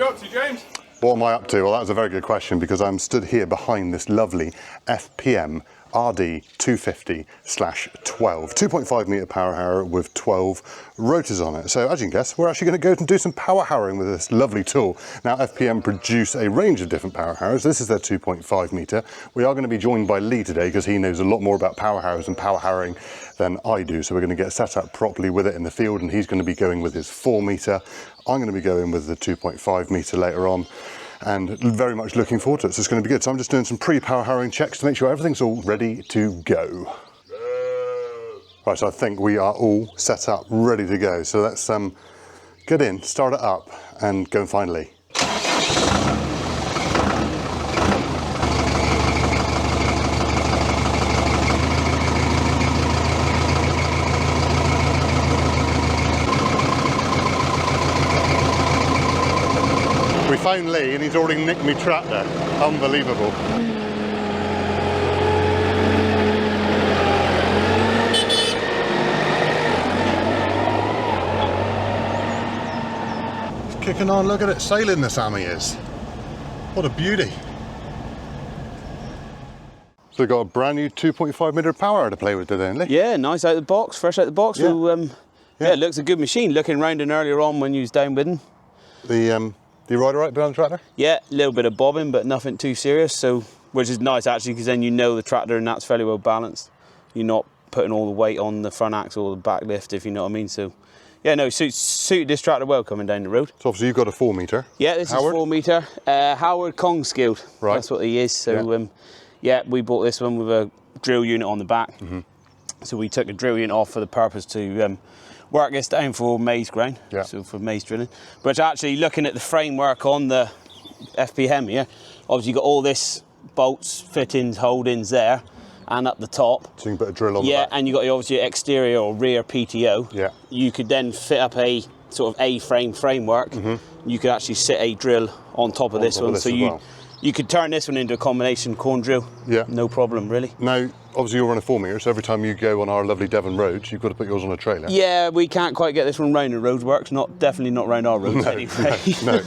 you up to, James? What am I up to? Well, that was a very good question because I'm stood here behind this lovely FPM RD 250/12, 2.5 metre Power Harrow with 12 rotors on it. So as you can guess, we're actually going to go and do some power harrowing with this lovely tool. Now FPM produce a range of different power harrows. This is their 2.5 metre. We are going to be joined by Lee today because he knows a lot more about power harrows and power harrowing than I do. So we're going to get set up properly with it in the field, and he's going to be going with his 4 metre. I'm going to be going with the 2.5 metre later on, and very much looking forward to it. So it's going to be good. So I'm just doing some pre-power harrowing checks to make sure everything's all ready to go. Right, so I think we are all set up, ready to go. So let's get in, start it up, and go and find Lee. We found Lee and he's already nicked me tractor. Unbelievable. It's kicking on, look at it, sailing the Sammy is. What a beauty. So we've got a brand new 2.5 metre power to play with today, Lee. Yeah, nice out of the box, fresh out of the box. Yeah. So, yeah, it looks a good machine. Looking round and earlier on when you was down with him. Do you ride it right behind the tractor? Yeah, a little bit of bobbing, but nothing too serious. So, which is nice actually, because then you know the tractor and that's fairly well balanced. You're not putting all the weight on the front axle or the back lift, if you know what I mean. So, yeah, no, suited this tractor well coming down the road. So obviously you've got a 4 metre. Yeah, this Howard? is 4 metre. Howard Kong skilled. Right. That's what he is. So, yeah, we bought this one with a drill unit on the back. So we took the drill unit off for the purpose to work this down for maize ground, so for maize drilling. But actually looking at the framework on the FPM here, obviously you've got all this bolts, fittings, holdings there, and up the top. So you can put a drill on the back. And you've got your obviously exterior or rear PTO. Yeah. You could then fit up a sort of A-frame framework. You could actually sit a drill on top of this one. So you could turn this one into a combination corn drill. Yeah. No problem, really. Now, obviously you're on a 4 metre, so every time you go on our lovely Devon roads, you've got to put yours on a trailer. Yeah, we can't quite get this one round the roadworks, definitely not round our roads anyway. No.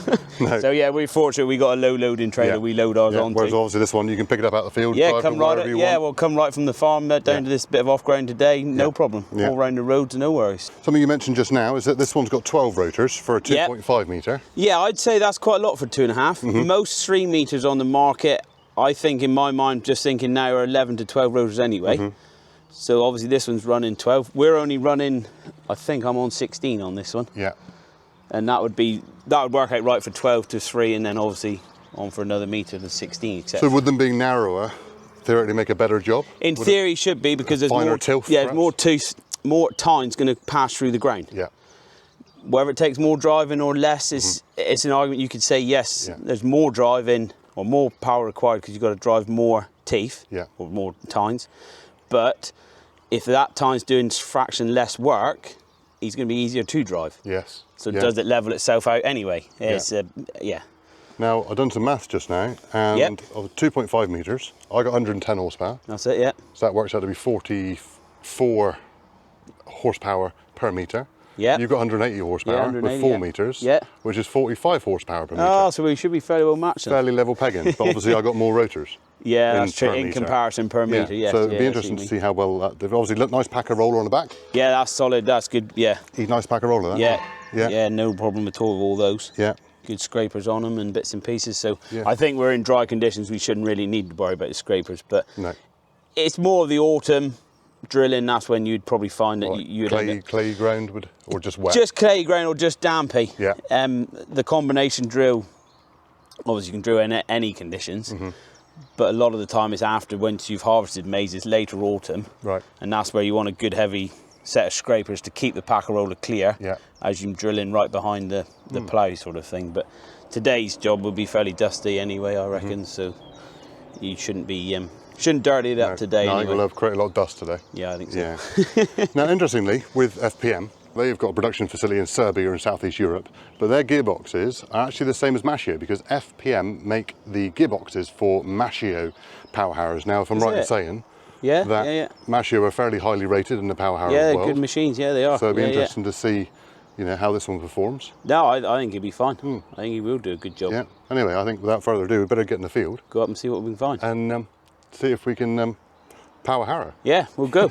So yeah, we're fortunate we got a low loading trailer we load ours onto. Whereas obviously this one, you can pick it up out the field, yeah, drive come right up, we'll come right from the farm down to this bit of off-ground today, no problem. All round the roads, no worries. Something you mentioned just now is that this one's got 12 rotors for a 2.5 metre. Yeah, I'd say that's quite a lot for 2.5. Most 3 metres on the market, I think in my mind, just thinking now, are 11 to 12 rotors anyway. So obviously this one's running 12. We're only running, I think I'm on 16 on this one. Yeah. And that would work out right for 12 to 3, and then obviously on for another metre to 16, etc. So would them being narrower theoretically make a better job? In theory, should be, because there's more tilth. Yeah, more time's going to pass through the ground. Yeah. Whether it takes more driving or less is it's an argument. You could say yes, there's more driving or more power required because you've got to drive more teeth or more tines. But if that time's doing fraction less work, he's going to be easier to drive. Yes. So does it level itself out anyway? It's, Now, I've done some maths just now, and of 2.5 metres, I got 110 horsepower. That's it, yeah. So that works out to be 44 horsepower per metre. Yeah. You've got 180 horsepower with 4 metres, which is 45 horsepower per metre. Oh, so we should be fairly well matched then. Fairly level pegging, but obviously I got more rotors. Yeah, that's true, in comparison per metre, yes. So it'd be interesting to see how well that, they've obviously got nice packer roller on the back. Yeah, that's solid, that's good, yeah. Nice packer roller, that. Yeah, no problem at all with all those. Yeah. Good scrapers on them and bits and pieces, so I think we're in dry conditions, we shouldn't really need to worry about the scrapers, but it's more of the autumn drilling, that's when you'd probably find that you'd clay ground would, or just wet? Just clay ground or just dampy. Yeah. The combination drill, obviously you can drill in any conditions, but a lot of the time it's after, once you've harvested maize, it's later autumn, and that's where you want a good heavy set of scrapers to keep the packer roller clear as you drill in right behind the plough sort of thing. But today's job will be fairly dusty anyway, I reckon, so you shouldn't be shouldn't dirty it up today. No, you'll have created a lot of dust today. Yeah, I think so. Yeah. Now, interestingly, with FPM, they've got a production facility in Serbia in Southeast Europe, but their gearboxes are actually the same as Machio, because FPM make the gearboxes for Machio power harrows. Now, if I'm right in saying that Machio are fairly highly rated in the power harrow world. Yeah, good machines, they are. So it'll be interesting to see you know, how this one performs. No, I think he'll be fine. I think he will do a good job. Yeah. Anyway, I think without further ado, we better get in the field. Go up and see what we can find. And see if we can power harrow. Yeah, we'll go.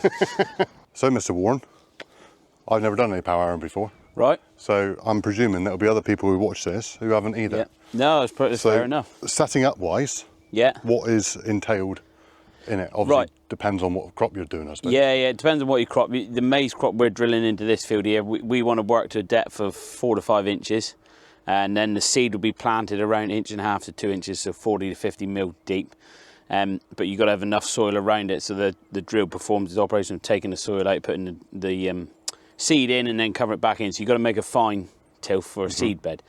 So, Mr. Warren, I've never done any power harrowing before. Right. So I'm presuming there'll be other people who watch this who haven't either. Yeah. No, it's fair enough. Setting up wise, what is entailed in it? Obviously, depends on what crop you're doing, I suppose. Yeah, it depends on what you crop. The maize crop we're drilling into this field here, we want to work to a depth of 4 to 5 inches, and then the seed will be planted around 1.5 to 2 inches, so 40 to 50 mil deep. But you've got to have enough soil around it so the drill performs its operation of taking the soil out, putting the seed in, and then cover it back in. So you've got to make a fine tilth for a seed bed.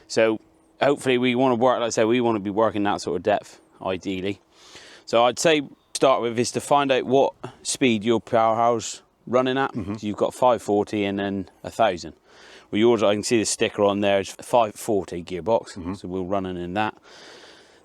So hopefully we want to work, like I say, we want to be working that sort of depth ideally. So I'd say start with is to find out what speed your power harrow's running at. So you've got 540 and then 1000. Well, yours, I can see the sticker on there, is 540 gearbox, so we're running in that.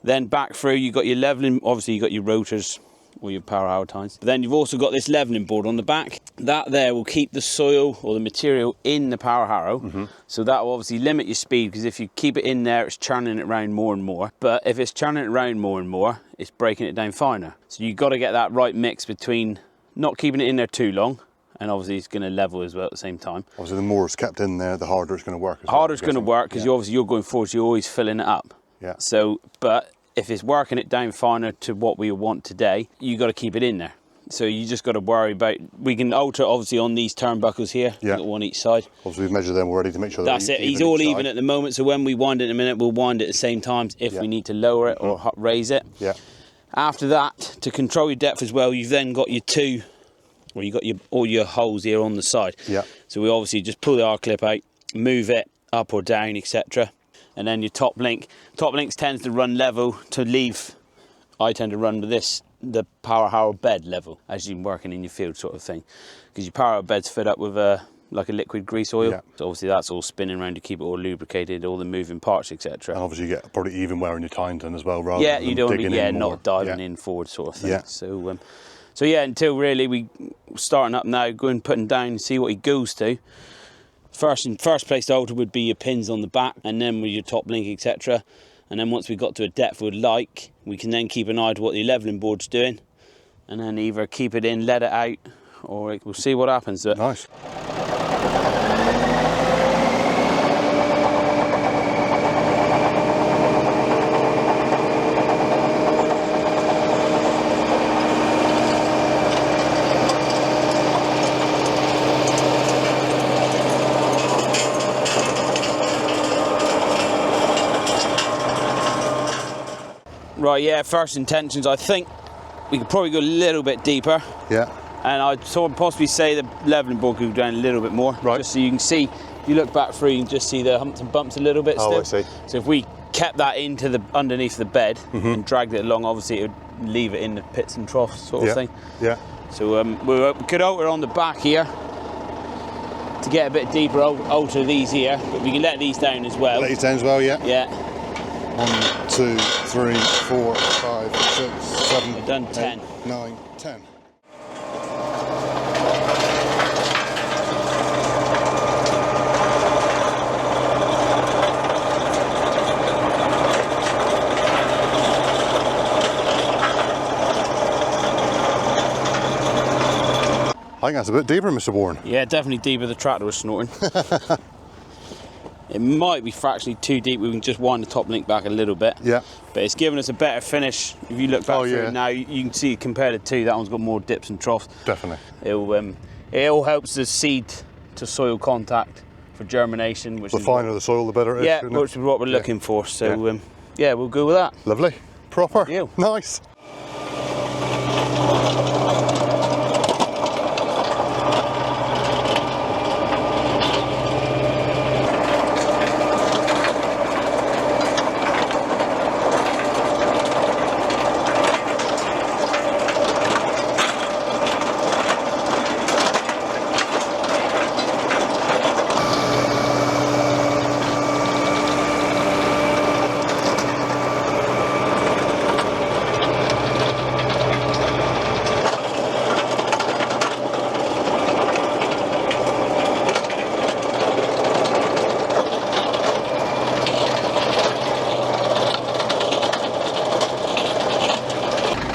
Then back through, you've got your leveling, obviously you've got your rotors or your power harrow tines. But then you've also got this leveling board on the back. That there will keep the soil or the material in the power harrow. So that will obviously limit your speed, because if you keep it in there, it's churning it around more and more. But if it's churning it around more and more, it's breaking it down finer. So you've got to get that right mix between not keeping it in there too long, and obviously it's going to level as well at the same time. Obviously the more it's kept in there, the harder it's going to work. The harder it's going to work, because you're going forward, so you're always filling it up. Yeah. So, but if it's working it down finer to what we want today, you got to keep it in there. So you just got to worry about, we can alter obviously on these turnbuckles here, got one each side. Obviously we've measured them already to make sure that's it. He's all even at the moment, so when we wind it in a minute, we'll wind it at the same time if we need to lower it or raise it. Yeah. After that, to control your depth as well, you've then got your you've got all your holes here on the side. Yeah. So we obviously just pull the R clip out, move it up or down, etc. And then your top link. Top links tends to run level to leave. I tend to run with this, the power harrow bed level, as you're working in your field sort of thing. Because your power harrow bed's fed up with like a liquid grease oil. Yeah. So obviously that's all spinning around to keep it all lubricated, all the moving parts, etc. And obviously you get probably even wear in your tines then as well, rather than you don't want to be, not diving in in forward sort of thing. Yeah. So yeah, until really we starting up now, going putting down and see what he goes to. First place to alter would be your pins on the back, and then with your top link, etc. And then once we got to a depth we'd like, we can then keep an eye to what the leveling board's doing, and then either keep it in, let it out, or we'll see what happens. Nice. Right, yeah, first intentions, I think we could probably go a little bit deeper. Yeah. And I'd sort of possibly say the leveling board could go down a little bit more. Right. Just so you can see, if you look back through, you can just see the humps and bumps a little bit still. Oh, I see. So if we kept that into the underneath the bed and dragged it along, obviously it would leave it in the pits and troughs sort of thing. Yeah. So we could alter on the back here to get a bit deeper, alter these here, but we can let these down as well. Let these down as well, yeah. Yeah. 1, 2, 3, 4, 5, 6, 7, We've done 10. 8, 9, 10. I think that's a bit deeper, Mr. Warren. Yeah, definitely deeper. The tractor was snorting. It might be fractionally too deep. We can just wind the top link back a little bit. Yeah. But it's given us a better finish. If you look back through it now, you can see compared to two, that one's got more dips and troughs. Definitely. It all helps the seed to soil contact for germination. Which the finer the soil, the better it is. Yeah, which is what we're looking for. So yeah, we'll go with that. Lovely. Proper. Yeah. Nice.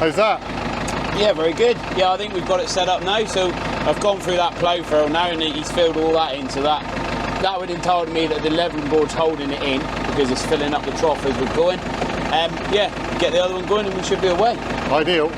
How's that? Yeah, very good. Yeah, I think we've got it set up now. So I've gone through that plough furrow now, and he's filled all that in. So that would entitle me that the levelling board's holding it in because it's filling up the trough as we're going. Yeah, get the other one going and we should be away. Ideal.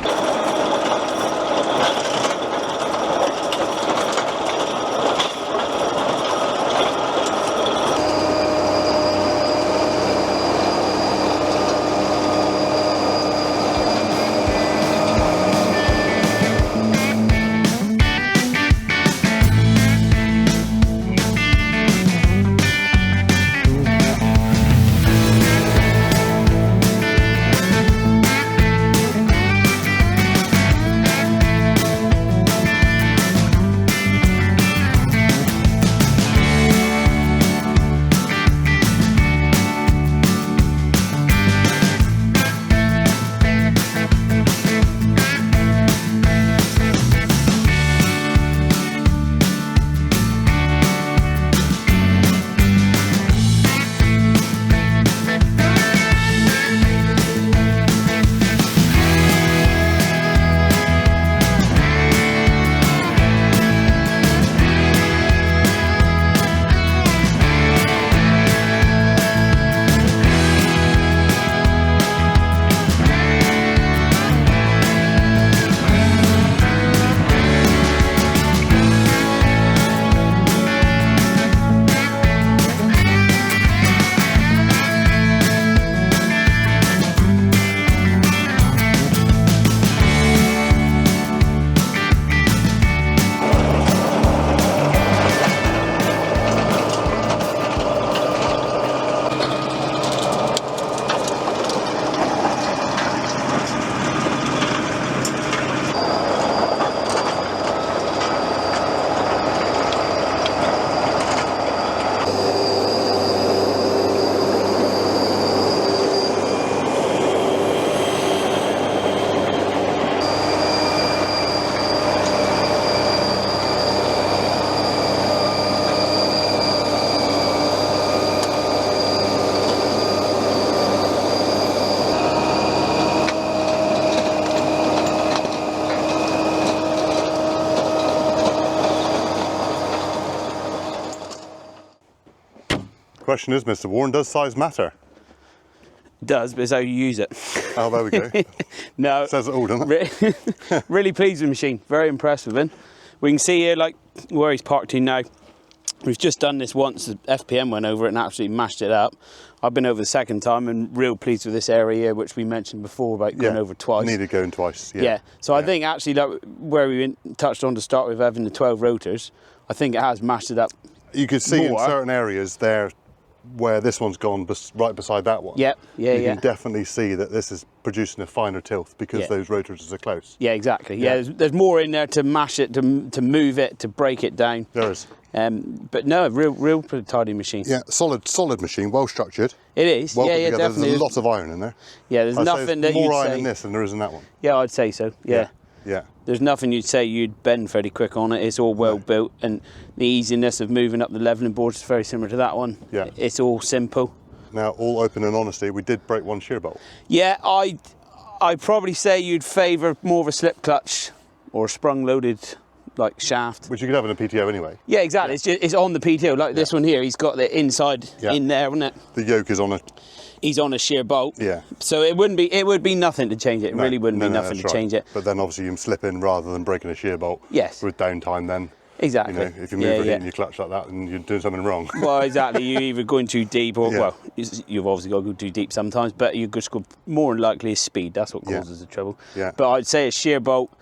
Question is, Mr. Warren, does size matter? It does, but it's how you use it. Oh, there we go. No. Says it all, doesn't it? Really pleased with the machine. Very impressed with him. We can see here, like, where he's parked in now. We've just done this once. The FPM went over it and absolutely mashed it up. I've been over the second time and real pleased with this area here, which we mentioned before about going over twice. Needed going twice. Yeah. So I think actually, like, where we touched on to start with having the 12 rotors, I think it has mashed it up. You could see more. in certain areas there where this one's gone right beside that one. Yep. Yeah. You can definitely see that this is producing a finer tilth because those rotors are close. Yeah, exactly. Yeah, there's more in there to mash it, to move it, to break it down. There is. But no, real pretty tidy machine. Yeah, solid machine, well structured. It is. Well put yeah, together. definitely. There's a lot of iron in there. Yeah, there's nothing that you'd more iron say. in this than there is in that one. Yeah, I'd say so. Yeah. Yeah. There's nothing you'd say you'd bend fairly quick on it. It's all well built, and the easiness of moving up the levelling board is very similar to that one. Yeah. It's all simple. Now, all open and honesty, we did break one shear bolt. Yeah, I'd probably say you'd favour more of a slip clutch or a sprung loaded like shaft. Which you could have in a PTO anyway. Yeah, exactly. Yeah. It's on the PTO, like this one here. He's got the inside in there, isn't it? The yoke is on a... He's on a shear bolt. Yeah. So it would be nothing to change it. It really wouldn't be nothing to change it. But then obviously you can slip in rather than breaking a shear bolt. Yes. With downtime then. Exactly. You know, if you move in your clutch like that and you're doing something wrong. Well, exactly. You're either going too deep or, well, you've obviously got to go too deep sometimes, but you're just more than likely is speed. That's what causes the trouble. Yeah. But I'd say a shear bolt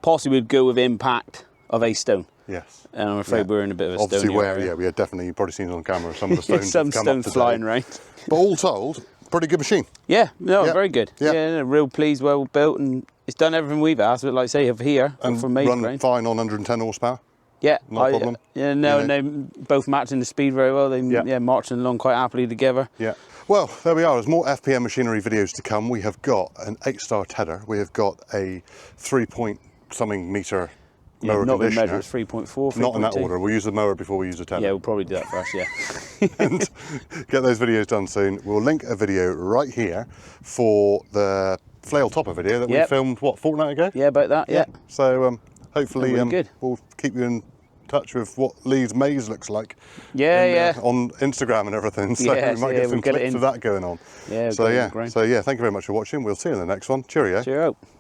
possibly would go with impact of a stone. Yes. And I'm afraid we're in a bit of a obviously stone area. we had definitely, you've probably seen it on camera, some of the stones some come stones up flying around. But all told, pretty good machine. Yeah, very good. Yeah, real pleased, well built, and it's done everything we've asked, but like I say, over here, and from run fine on 110 horsepower. Yeah, no problem. Yeah, no, and they both matching the speed very well. They marching along quite happily together. Yeah. Well, there we are. There's more FPM machinery videos to come. We have got an 8-star tedder. We have got a 3-point-something metre mower not conditioner. Not the measure, it's 3.4. Not in that order. We'll use the mower before we use the tedder. Yeah, we'll probably do that first. Yeah. And get those videos done soon. We'll link a video right here for the flail topper video that we filmed, what, a fortnight ago? Yeah, about that, yeah. So hopefully really we'll keep you in touch with what Lee's maze looks like. Yeah, on Instagram and everything. So we might get some clips of that going on. Yeah, so yeah, thank you very much for watching. We'll see you in the next one. Cheerio. Cheerio.